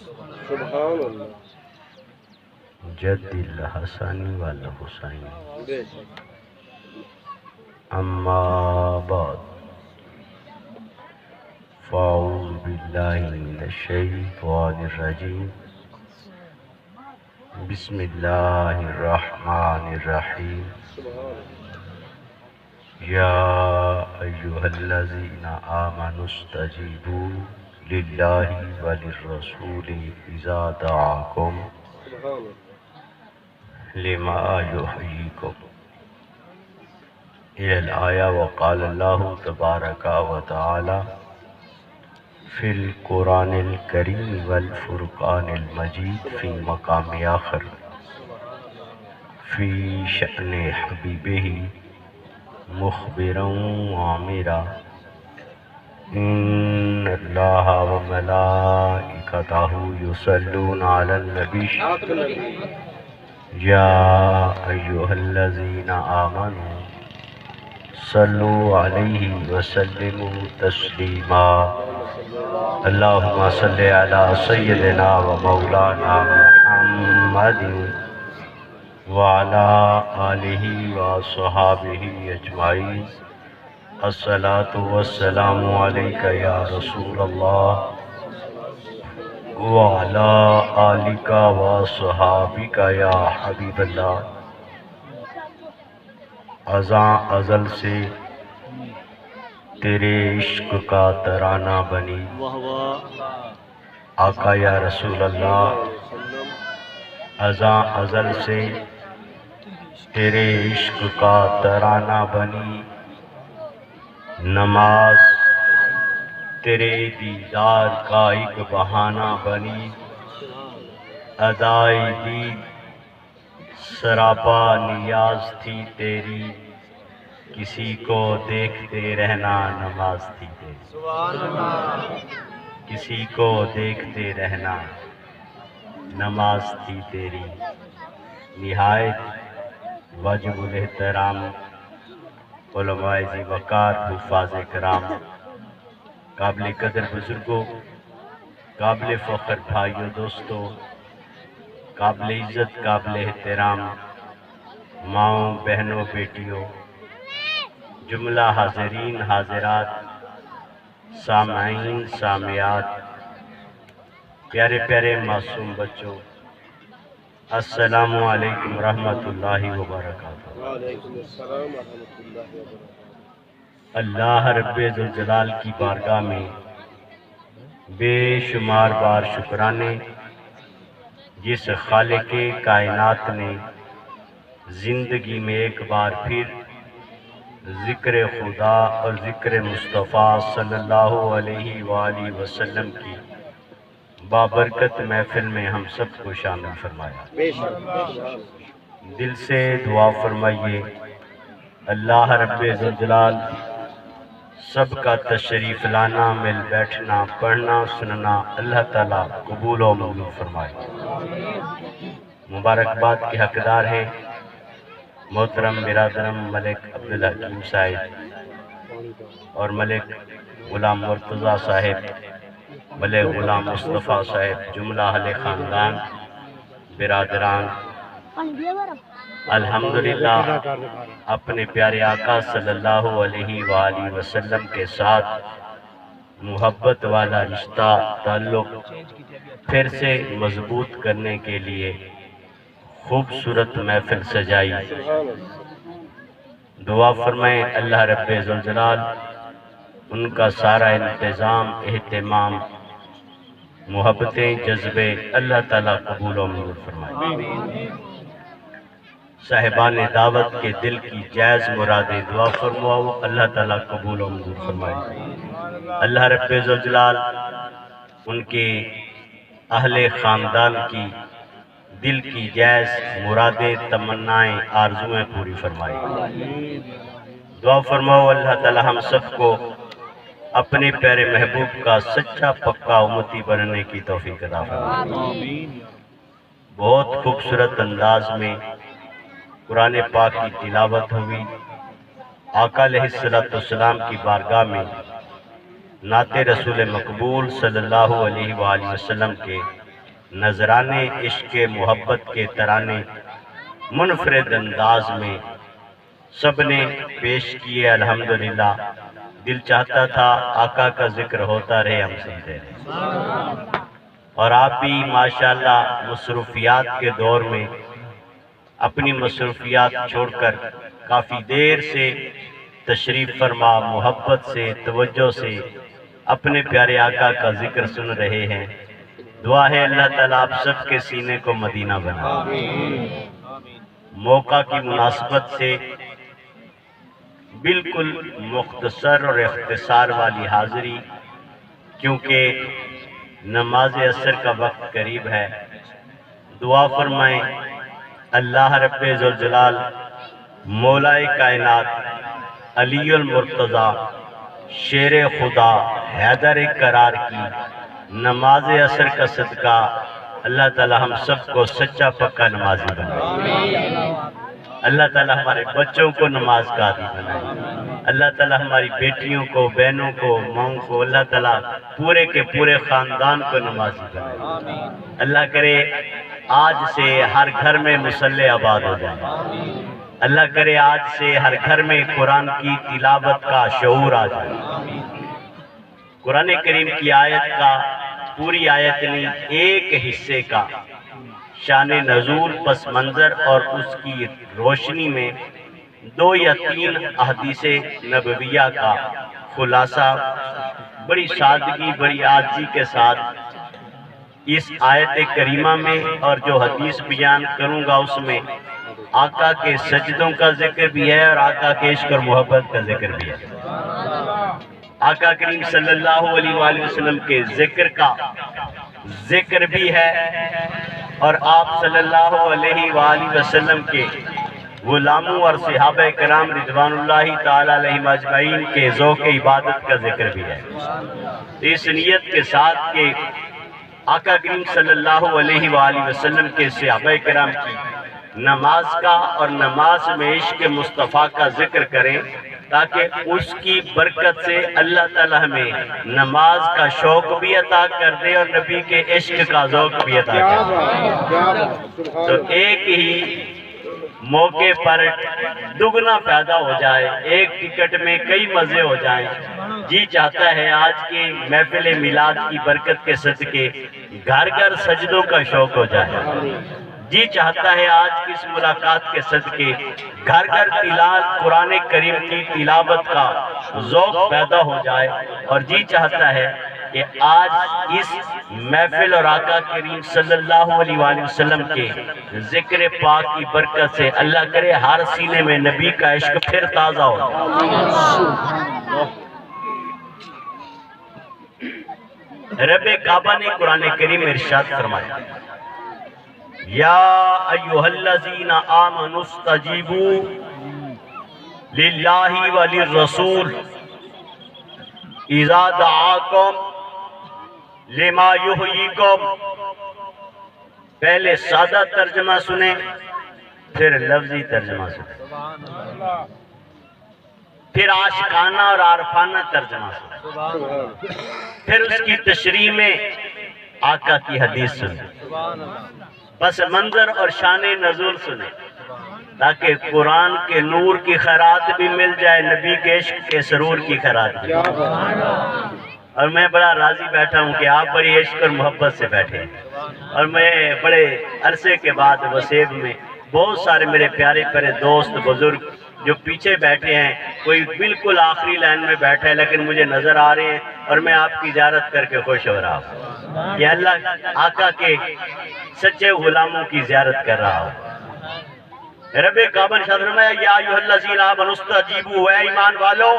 سبحان اللہ جد الحسن والحسین بے شک اما بعد فاعوذ باللہ من الشیطان الرجیم بسم اللہ الرحمن الرحیم سبحان یا ایہا الذین آمنوا استجیبوا للہ وللرسول اذا دعاکم سبحان لما یحییکم الى الآیہ وقال اللہ تبارک و تعالی فی القرآن الکریم والفرقان المجید فی مقام آخر فی شأن حبیبہ مخبرا وعامرا ان اللہ وملائکتہ یصلون علی النبی یا ایہا الذین آمنوا صلوا علیہ وسلموا تسلیما اللہم صلی علی سیدنا و مولانا محمد وعلی آلہ و صحابہ اجمعین الصلاة والسلام علیکہ یا رسول اللہ وعلی آلہ و صحابہ یا حبیب اللہ ازاں ازل سے تیرے عشق کا ترانہ بنی آقا یا رسول اللہ ازاں ازل سے تیرے عشق کا ترانہ بنی نماز تیرے دیدار کا ایک بہانہ بنی ادائی دید سراپا نیاز تھی تیری کسی کو دیکھتے رہنا نماز تھی تیری کسی کو دیکھتے رہنا نماز تھی تیری نہایت واجب الاحترام علماء ذی وقار حفاظ کرام قابل قدر بزرگوں قابل فخر بھائیوں دوستوں قابل عزت قابل احترام ماؤں بہنوں بیٹیوں جملہ حاضرین حاضرات سامعین سامعات پیارے پیارے معصوم بچوں السلام علیکم ورحمۃ اللہ وبرکاتہ وعلیکم السلام ورحمۃ اللہ وبرکاتہ اللہ رب ذوالجلال کی بارگاہ میں بے شمار بار شکرانے جس خالق کائنات نے زندگی میں ایک بار پھر ذکر خدا اور ذکر مصطفیٰ صلی اللہ علیہ وآلہ وسلم کی بابرکت محفل میں ہم سب کو شامل فرمایا بے شک دل سے دعا فرمائیے اللہ رب ذوالجلال سب کا تشریف لانا مل بیٹھنا پڑھنا سننا اللہ تعالیٰ قبول و منظور فرمائے مبارکباد کے حقدار ہیں محترم برادرم ملک عبدالحکیم صاحب اور ملک غلام مرتضیٰ صاحب ملک غلام مصطفیٰ صاحب جملہ اہل خاندان برادران الحمدللہ اپنے پیارے آقا صلی اللہ علیہ وآلہ وسلم کے ساتھ محبت والا رشتہ تعلق پھر سے مضبوط کرنے کے لیے خوبصورت محفل سجائی دعا فرمائیں اللہ رب ذوالجلال ان کا سارا انتظام اہتمام محبتیں جذبے اللہ تعالیٰ قبول و منظور فرمائے صاحبان دعوت کے دل کی جائز مرادیں دعا فرماؤ اللہ تعالیٰ قبول و منظور فرمائے اللہ رب ذوالجلال ان کے اہل خاندان کی دل کی جائز مرادیں تمنائیں آرزویں پوری فرمائے دعا فرماؤ اللہ تعالیٰ ہم سب کو اپنے پیارے محبوب کا سچا پکا امتی بننے کی توفیق عطا فرمائے بہت خوبصورت انداز میں قرآن پاک کی تلاوت ہوئی آقا علیہ السلام کی بارگاہ میں نعت رسول مقبول صلی اللہ علیہ وآلہ وسلم کے نذرانے عشق محبت کے ترانے منفرد انداز میں سب نے پیش کیے الحمدللہ۔ دل چاہتا تھا آقا کا ذکر ہوتا رہے، ہم سنتے رہے، اور آپ بھی ماشاءاللہ مصروفیات کے دور میں اپنی مصروفیات چھوڑ کر کافی دیر سے تشریف فرما محبت سے توجہ سے اپنے پیارے آقا کا ذکر سن رہے ہیں۔ دعا ہے اللہ تعالیٰ آپ سب کے سینے کو مدینہ بنا۔ موقع کی مناسبت سے بالکل مختصر اور اختصار والی حاضری، کیونکہ نماز عصر کا وقت قریب ہے۔ دعا فرمائیں اللہ رب ذوالجلال مولا کائنات علی المرتضیٰ شیر خدا حیدر قرار کی نماز عصر کا صدقہ اللہ تعالی ہم سب کو سچا پکا نمازی بنائے۔ اللہ تعالی ہمارے بچوں کو نماز کا عادی بنائے۔ اللہ تعالی ہماری بیٹیوں کو، بہنوں کو، ماؤں کو، اللہ تعالی پورے کے پورے خاندان کو نمازی بنائے۔ اللہ کرے آج سے ہر گھر میں مصلی آباد ہو جائے۔ اللہ کرے آج سے ہر گھر میں قرآن کی تلاوت کا شعور آ جائے۔ قرآن کریم کی آیت کا، پوری آیت نہیں، ایک حصے کا شان نزول، پس منظر اور اس کی روشنی میں 2 یا 3 احادیث نبویہ کا خلاصہ بڑی سادگی، بڑی عاجزی کے ساتھ اس آیت کریمہ میں اور جو حدیث بیان کروں گا اس میں آقا کے سجدوں کا ذکر بھی ہے اور آقا کے عشق اور محبت کا ذکر بھی ہے۔ آقا کریم صلی اللہ علیہ وآلہ وسلم کے ذکر کا ذکر بھی ہے اور آپ صلی اللہ علیہ وآلہ وسلم کے غلاموں اور صحابہ کرام رضوان اللہ تعالی علیہم اجمعین کے ذوق عبادت کا ذکر بھی ہے۔ اس نیت کے ساتھ کہ آقا کریم صلی اللہ علیہ وآلہ وسلم کے صحابہ کرام کی نماز کا اور نماز میں عشق مصطفیٰ کا ذکر کریں، تاکہ اس کی برکت سے اللہ تعالیٰ ہمیں نماز کا شوق بھی عطا کر دے اور نبی کے عشق کا ذوق بھی عطا کر دے، تو ایک ہی موقع پر دگنا پیدا ہو جائے، ایک ٹکٹ میں کئی مزے ہو جائیں۔ جی چاہتا ہے آج کی محفل میلاد کی برکت کے صدقے گھر گھر سجدوں کا شوق ہو جائے۔ جی چاہتا ہے آج کی اس ملاقات کے صدقے گھر گھر قرآن کریم کی تلاوت کا ذوق پیدا ہو جائے، اور جی چاہتا ہے کہ آج اس محفل اور آقا کریم صلی اللہ علیہ وآلہ وسلم کے ذکر پاک کی برکت سے اللہ کرے ہر سینے میں نبی کا عشق پھر تازہ ہو۔ رب کعبہ نے قرآن کریم میں ارشاد فرمایا، یا ایھا الذین آمنوا استجیبوا للہ وللرسول اذا دعاکم لما یحییکم۔ پہلے سادہ ترجمہ سنیں، پھر لفظی ترجمہ سنیں، پھر عاشقانہ اور عارفانہ ترجمہ سنیں، پھر اس کی تشریح میں آقا کی حدیث سنیں، پس منظر اور شان نزول سنیں، تاکہ قرآن کے نور کی خیرات بھی مل جائے، نبی کے عشق کے سرور کی خیرات بھی مل جائے۔ اور میں بڑا راضی بیٹھا ہوں کہ آپ بڑی عشق اور محبت سے بیٹھے ہیں، اور میں بڑے عرصے کے بعد وسیب میں بہت سارے میرے پیارے پیارے دوست بزرگ جو پیچھے بیٹھے ہیں، کوئی بالکل آخری لائن میں بیٹھا ہے لیکن مجھے نظر آ رہے ہیں، اور میں آپ کی زیارت کر کے خوش ہو رہا ہوں کہ اللہ آقا کے سچے غلاموں کی زیارت کر رہا ہوں۔ رب کعبہ نے ارشاد فرمایا، یا ایھا الذین آمنوا استجیبوا، اے ایمان والو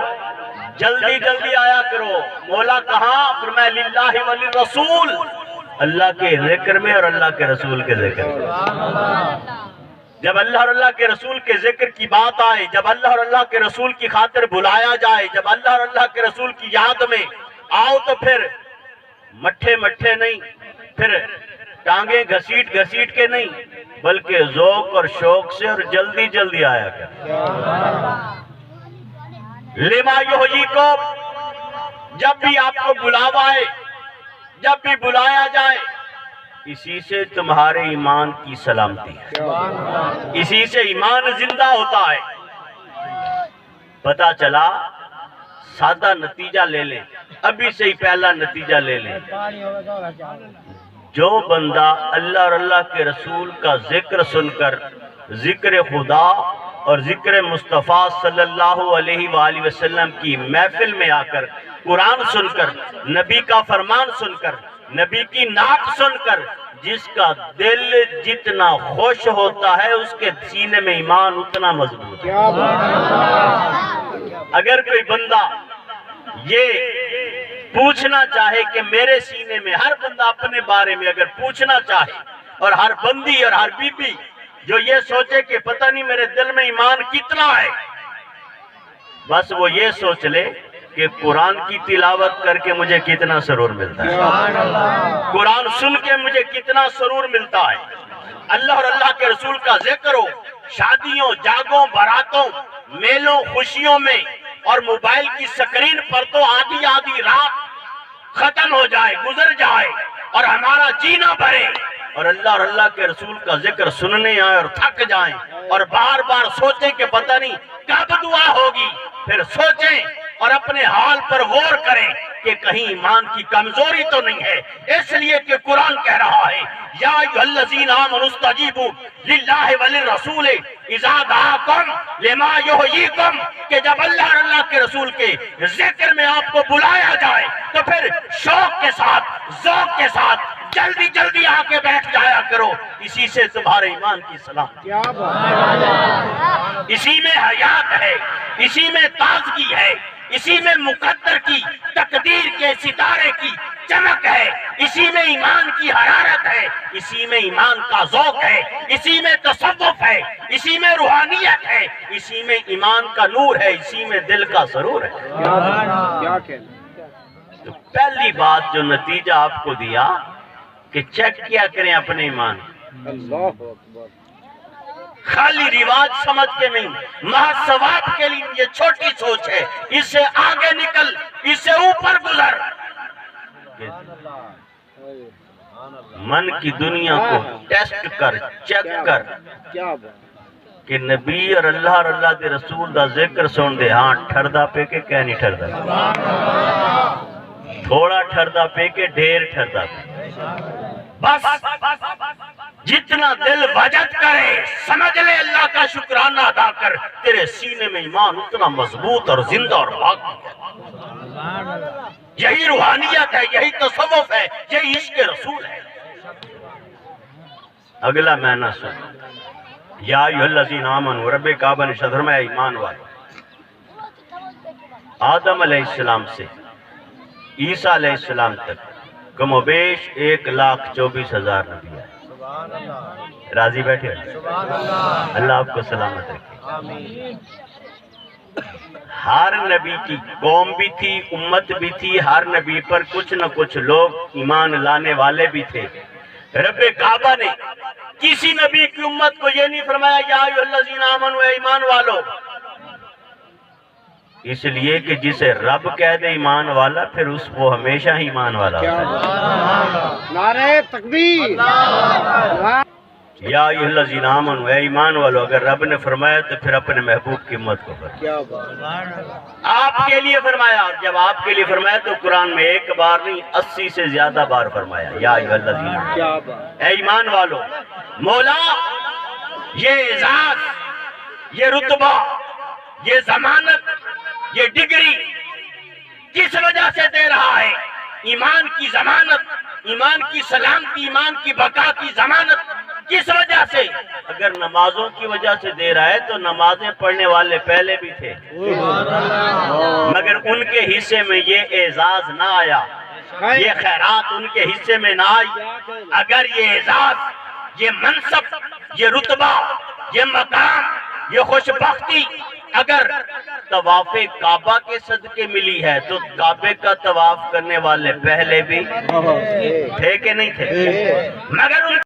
جلدی جلدی آیا کرو۔ مولا کہاں؟ فرمایا للہ وللرسول، اللہ کے ذکر میں اور اللہ کے رسول کے ذکر میں۔ جب اللہ اور اللہ کے رسول کے ذکر کی بات آئے، جب اللہ اور اللہ کے رسول کی خاطر بلایا جائے، جب اللہ اور اللہ کے رسول کی یاد میں آؤ، تو پھر مٹھے مٹھے نہیں، پھر ٹانگیں گھسیٹ گھسیٹ کے نہیں، بلکہ ذوق اور شوق سے اور جلدی جلدی آیا کر۔ لما یحییکم، جب بھی آپ کو بلاوا آئے، جب بھی بلایا جائے، اسی سے تمہارے ایمان کی سلامتی ہے، اسی سے ایمان زندہ ہوتا ہے۔ پتہ چلا، سادہ نتیجہ لے لیں، ابھی سے ہی پہلا نتیجہ لے لیں، جو بندہ اللہ اور اللہ کے رسول کا ذکر سن کر، ذکر خدا اور ذکر مصطفیٰ صلی اللہ علیہ وآلہ وسلم کی محفل میں آ کر، قرآن سن کر، نبی کا فرمان سن کر، نبی کی نعت سن کر، جس کا دل جتنا خوش ہوتا ہے اس کے سینے میں ایمان اتنا مضبوط ہے۔ اگر کوئی بندہ یہ پوچھنا چاہے کہ میرے سینے میں، ہر بندہ اپنے بارے میں اگر پوچھنا چاہے، اور ہر بندی اور ہر بی بی جو یہ سوچے کہ پتہ نہیں میرے دل میں ایمان کتنا ہے، بس وہ یہ سوچ لے کہ قرآن کی تلاوت کر کے مجھے کتنا سرور ملتا ہے، قرآن سن کے مجھے کتنا سرور ملتا ہے، اللہ اور اللہ کے رسول کا ذکر ہو، شادیوں، جاگوں، باراتوں، میلوں، خوشیوں میں، اور موبائل کی سکرین پر تو آدھی آدھی رات ختم ہو جائے، گزر جائے، اور ہمارا جینا بھرے، اور اللہ کے رسول کا ذکر سننے آئے اور تھک جائیں، اور بار بار سوچیں کہ پتہ نہیں کب دعا ہوگی، پھر سوچیں اور اپنے حال پر غور کریں کہ کہیں ایمان کی کمزوری تو نہیں ہے، اس لیے کہ قرآن کہہ رہا ہے یا ایھا الذین آمنوا استجیبوا للہ وللرسول اذا دعاکم لما یحییکم، کہ جب اللہ اور اللہ کے رسول کے ذکر میں آپ کو بلایا جائے تو پھر شوق کے ساتھ، ذوق کے ساتھ جلدی جلدی آ کے بیٹھ جایا کرو، اسی سے تمہارے ایمان کی سلامتی، اسی میں حیات ہے، اسی میں تازگی ہے، اسی میں مقدر کی، تقدیر کے ستارے کی چمک ہے، اسی میں ایمان کی حرارت ہے، اسی میں ایمان کا ذوق ہے، اسی میں تصوف ہے، اسی میں روحانیت ہے، اسی میں ایمان کا نور ہے، اسی میں دل کا سرور ہے۔ کیا کہنا؟ تو پہلی بات جو نتیجہ آپ کو دیا کہ چیک کیا کریں اپنے ایمان، اللہ اکبر، خالی رواج سمجھ کے نہیں، محض ثواب کے لیے یہ چھوٹی سوچ ہے، اس سے آگے نکل، اس سے اوپر گزر۔ من کی دنیا کو ٹیسٹ کر، چیک کر کیا بات، کہ نبی اور اللہ کے رسول دا ذکر سن دے، ہاں ٹھردا پہ کے کیا نہیں ٹھردا، تھوڑا ٹھردا پہ کے ڈھیر ٹھردا پہ، بس جتنا دل وجد کرے، سمجھ لے اللہ کا شکرانہ ادا کر، تیرے سینے میں ایمان اتنا مضبوط اور زندہ اور باقی ہے۔ یہی روحانیت ہے، یہی تصوف ہے، یہی عشق رسول ہے۔ اگلا معنی سن، یا ایھا الذین آمنوا، رب کعبہ نے ارشاد فرمایا ایمان والو، آدم علیہ السلام سے عیسیٰ علیہ السلام تک کم و بیش 1,24,000 نبی ہے۔ راضی بیٹھے، اللہ آپ کو سلامت رکھے۔ ہر نبی کی قوم بھی تھی، امت بھی تھی، ہر نبی پر کچھ نہ کچھ لوگ ایمان لانے والے بھی تھے۔ رب کعبہ نے کسی نبی کی امت کو یہ نہیں فرمایا یا ایھا الذین آمنوا، اے ایمان والو، اس لیے کہ جسے رب کہہ دے ایمان والا، پھر اس کو ہمیشہ ہی ایمان والا ہوتا ہے۔ نعرہ تکبیر، یا ایھا الذین آمنوا، اے ایمان والو، اگر رب نے فرمایا تو پھر اپنے محبوب کی امت کو فرمایا، کیا بات، آپ کے لیے فرمایا، اور جب آپ کے لیے فرمایا تو قرآن میں ایک بار نہیں 80 سے زیادہ بار فرمایا یا ایھا الذین آمنوا، کیا بات، اے ایمان والو۔ مولا یہ اعزاز، یہ رتبہ، یہ ضمانت، یہ ڈگری کس وجہ سے دے رہا ہے؟ ایمان کی ضمانت، ایمان کی سلامتی، ایمان کی بقا کی ضمانت کس وجہ سے؟ اگر نمازوں کی وجہ سے دے رہا ہے تو نمازیں پڑھنے والے پہلے بھی تھے، مگر ان کے حصے میں یہ اعزاز نہ آیا، یہ خیرات ان کے حصے میں نہ آئی۔ اگر یہ اعزاز، یہ منصب، یہ رتبہ، یہ مقام، یہ خوشبختی اگر طواف کعبہ کے صدقے ملی ہے تو کعبے کا طواف کرنے والے پہلے بھی تھے کہ نہیں تھے؟ مگر ان